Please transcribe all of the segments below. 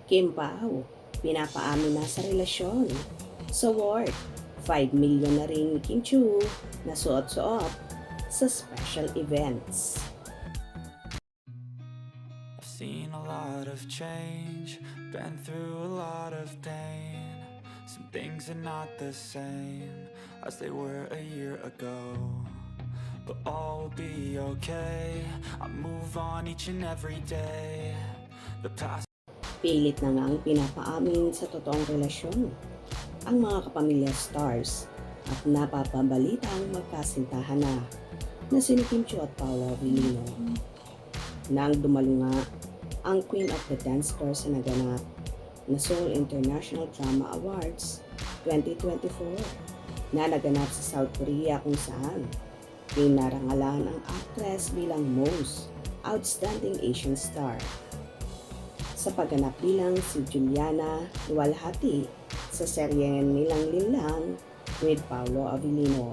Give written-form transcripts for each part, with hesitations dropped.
Kim Pao, pinapaamin na sa relasyon. Sa work, 5 million na rin ni Kim Chiu na suot-suot sa special events. I've seen a lot of change, been through a lot of pain. Some things are not the same as they were a year ago, but all will be okay. I move on each and every day. The past. Pilit na ngang pinapaamin sa totoong relasyon ang mga kapamilya stars at napapabalitang magkasintahan na sina Kim Chiu at Paolo Avellino. Nang dumalo nga ang Queen of the Dance Floor sa naganap na Seoul International Drama Awards 2024 na naganap sa South Korea, kung saan pinarangalan ang actress bilang Most Outstanding Asian Star sa pagganap bilang si Juliana luwalhati sa serye nilang Linlang with Paolo Avellino.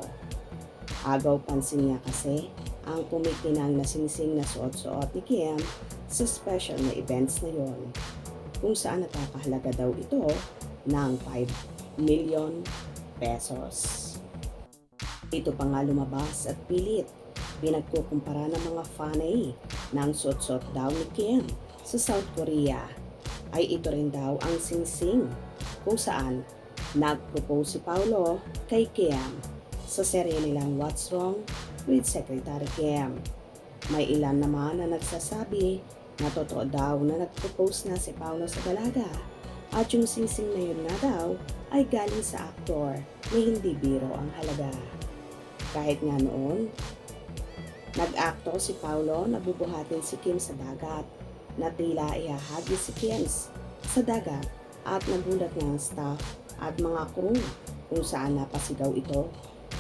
Agaw pansin niya kasi ang kumikinang na sinising na suot-suot ni Kim sa special na events na yon, kung saan nakakahalaga daw ito ng 5 million pesos. Ito pa nga lumabas at pilit pinagkukumpara ng mga fanay ng suot-suot daw ni Kim sa South Korea ay ito rin daw ang singsing kung saan nag-propose si Paolo kay Kim sa serye nilang What's Wrong with Secretary Kim. May ilan naman na nagsasabi na totoo daw na nag-propose na si Paolo sa dalaga at yung singsing na yun na daw ay galing sa aktor na hindi biro ang halaga. Kahit nga noon, nag-akto si Paolo na bubuhatin si Kim sa dagat na tila ihahagis si Kim sa dagat at nagulat nga ang staff at mga crew kung saan napasigaw ito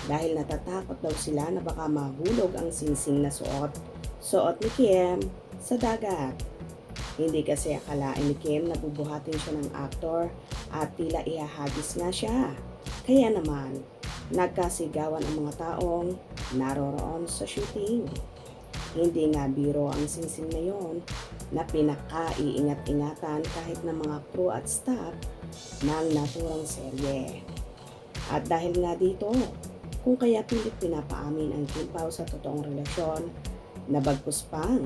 dahil natatakot daw sila na baka mahulog ang singsing na suot ni Kim sa dagat. Hindi kasi akalain ni Kim na bubuhatin siya ng aktor at tila ihahagis nga siya. Kaya naman, nagkasigawan ang mga taong naroroon sa shooting. Hindi nga biro ang singsing na yon na pinaka-iingat-ingatan kahit ng mga crew at staff ng naturang serye. At dahil nga dito, kung kaya pilit pinapaamin ang Kim Pao sa totoong relasyon, na bagkus pang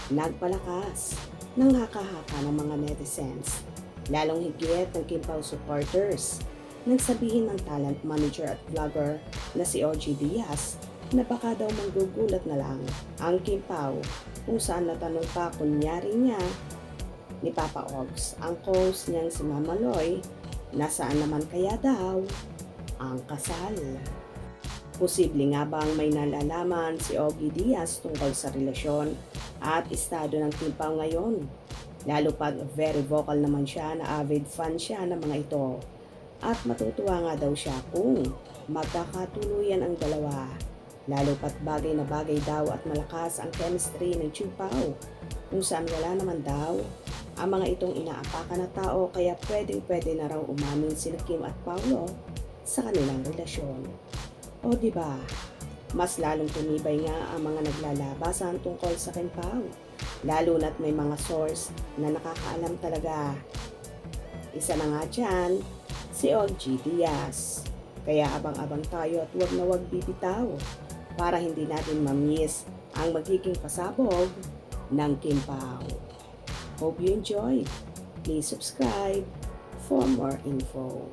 nagpalakas ng haka-haka ng mga netizens, lalong higit ng Kim Pao supporters. Nagsabihin ng talent manager at vlogger na si OG Diaz na baka daw manggugulat na lang ang Kim Pao kung saan natanong pa kunyari niya ni Papa Ogs ang host niyang si Mama Loy na saan naman kaya daw ang kasal. Posible nga bang may nalalaman si Ogie Diaz tungkol sa relasyon at estado ng Kim Pao ngayon? Lalo pag very vocal naman siya na avid fan siya ng mga ito. At matutuwa nga daw siya kung magkakatuluyan ang dalawa. Lalo pat bagay na bagay daw at malakas ang chemistry ng Kim Pao, kung saan wala naman daw ang mga itong inaapakan na tao, kaya pwedeng-pwede na raw umamin sila Kim at Paolo sa kanilang relasyon. O diba, mas lalong tumibay nga ang mga naglalabasan tungkol sa Kim Pao, lalo na't may mga source na nakakaalam talaga. Isa na nga dyan, si OG Diaz. Kaya abang-abang tayo at wag na wag bibitaw para hindi natin ma-miss ang magiging pasabog ng Kim Pao. Hope you enjoyed. Please subscribe for more info.